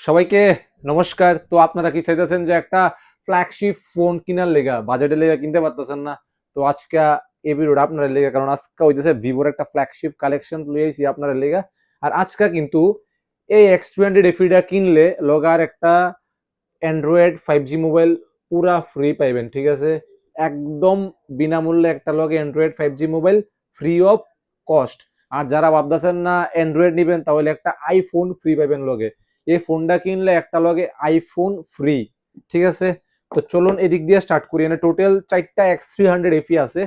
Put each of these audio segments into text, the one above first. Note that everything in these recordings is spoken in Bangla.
সবাইকে নমস্কার। তো আপনারা কি চাইতেছেন যে একটা ফ্ল্যাগশিপ ফোন কেনার লেগা, বাজেটের লেগা কিনতে পারতেছেন না? তো আজকে এই ভিডিওটা আপনার লেগা, কারণ আজকে হইতেছে ভিভোর একটা ফ্ল্যাগশিপ কালেকশন লই আইছি আপনার লেগা। আর আজকে কিন্তু এই X20 এফিটা কিনলে লগার একটা অ্যান্ড্রয়েড 5G মোবাইল পুরা ফ্রি পাইবেন, ঠিক আছে? একদম বিনামূল্যে একটা লগে Android 5G mobile free of cost. আর যারা ভাবতেছেন না অ্যান্ড্রয়েড নিবেন, তাহলে একটা আইফোন ফ্রি পাইবেন লগে। এই ফোনটা কিনলে একটা লগে আইফোন ফ্রি, ঠিক আছে? তো চলুন এদিক দিয়ে স্টার্ট করি। এখানে টোটাল 4টা X300 আছে।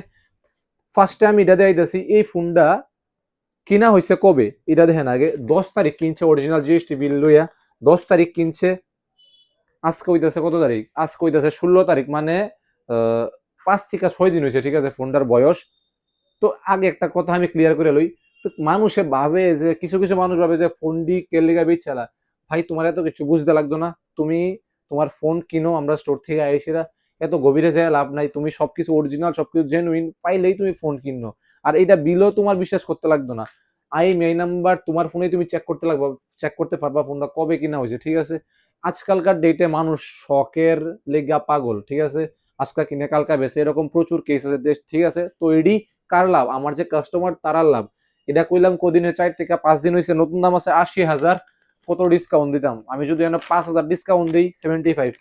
ফার্স্ট টাইম এটা দেখাইতেছি। এই ফোনটা কিনা হয়েছে কবে এটা দেখেন আগে। 10 তারিখ কিনছে, অরিজিনাল জিএসটি বিল লইয়া 10 তারিখ কিনছে। আজকে হইতেছে কত তারিখ? আজকে হইতেছে 16 তারিখ, মানে 5 থেকে 6 দিন হয়েছে, ঠিক আছে, ফোনটার বয়স। তো আগে একটা কথা আমি ক্লিয়ার করে লই। তো মানুষে ভাবে যে, কিছু কিছু মানুষ ভাবে যে ফোনটি কে লিগা বেচালা। ভাই, তোমার এত কিছু বুঝতে লাগতো না। তুমি তোমার ফোন কিনো, আমরা স্টোর থেকে আইসিরা, এত গভীরে যায় লাভ নাই। তুমি সবকিছু অরিজিনাল, সবকিছু জেনুইন পাইলেই তুমি ফোন কিনো। আর এটা বিলও তোমার বিশ্বাস করতে লাগতো না। এই নাম্বার তোমার ফোনে তুমি চেক করতে লাগবে, চেক করতে পারবা ফোনটা কবে কিনা হয়েছে, ঠিক আছে? আজকালকার ডেটে মানুষ শখের লেগা পাগল, ঠিক আছে? আজকাল কিনে কালকা বেছে, এরকম প্রচুর কেস আছে দেশ, ঠিক আছে? তো এডি কার লাভ? আমার যে কাস্টমার তারার লাভ। এটা কইলাম কদিনে, 4 থেকে 5 দিন হয়েছে, নতুন দাম আছে 80,000। কত ডিসকাউন্ট দিতাম আমি? যদি 5,000 ডিসকাউন্ট দিই 75,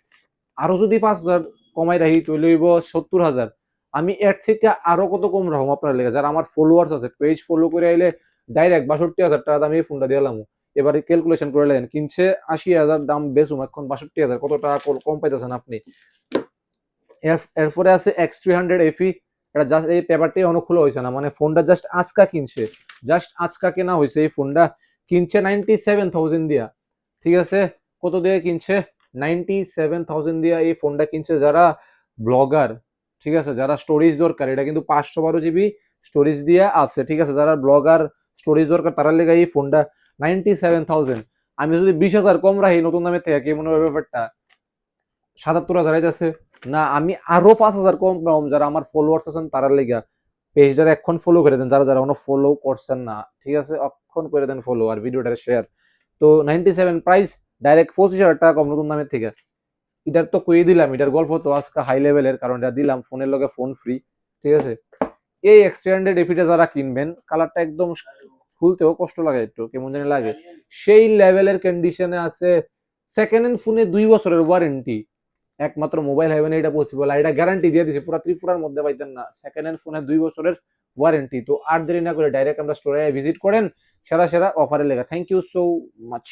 আরো যদি 5,000 কমাই রাখি তো লইব 70,000। আমি এর থেকে আরো কত কম রাখবো আপনার লেগে? যারা আমার ফলোয়ার্স আছে, পেজ ফলো করে আইলে ডাইরেক্ট 62,000 টাকা দামে এই ফোনটা দিলাম। এবারে ক্যালকুলেশন করে লেন, কিনছে 80,000, দাম বেচুম এখন 62,000, কত টাকা কম পাইতেছেন আপনি? এরপরে আছে X300 FE। এটা জাস্ট এই পেপারটাই এখনো খোলা হয়েছে না, মানে ফোনটা জাস্ট আজকা কিনছে, জাস্ট আজকা কেনা হয়েছে। এই ফোনটা কিনছে 97,000 দিয়া, ঠিক আছে? কত দিয়ে কিনছে? 97,000 দিয়া এই ফোনটা কিনছে যারা ব্লগার, ঠিক আছে? যারা স্টোরেজ দরকার, এটা কিন্তু 512 GB স্টোরেজ দিয়ে আছে, ঠিক আছে? যারা ব্লগার, স্টোরেজ দরকার, তারা লেগে এই ফোনটা 97,000। আমি যদি 20,000 কম রাখি নতুন দামের থেকে, কি মনে হয় ব্যাপারটা? 77,000 আছে না? আমি আরো 5,000 কম পাম, যারা আমার ফলোয়ার্স আছেন তারা লেগা। পেজটা এখন ফলো করে দেন, যারা যারা এখনো ফলো করছেন না, ঠিক আছে? অক্ষণ করে দেন ফলো, আর ভিডিওটা শেয়ার। তো 97 প্রাইস, ডাইরেক্ট 25,000 টাকা কম নতুন দামের থেকে। এটার তো কই দিলাম, এটার গল্প তো আজকে হাই লেভেলের, কারণ এটা দিলাম ফোনের লগে ফোন ফ্রি, ঠিক আছে? এই X300 FE যারা কিনবেন, কালারটা একদম খুলতেও কষ্ট লাগে, একটু কেমন জানি লাগে। সেই লেভেলের কন্ডিশনে আছে। সেকেন্ড হ্যান্ড ফোনে 2 বছরের ওয়ারেন্টি। একমাত্র মোবাইল হেভেনে এটা পসিবল, আর এটা গ্যারান্টি দিয়ে দিছে, পুরো ত্রিপুরার মধ্যে পাইতেন না। সেকেন্ড হ্যান্ড ফোনে 2 বছরের ওয়ারেন্টি। তো আর দেরি না করে ডাইরেক্ট আমরা স্টোরে ভিজিট করেন। সেরা সেরা অফারে লেখা। Thank you so much.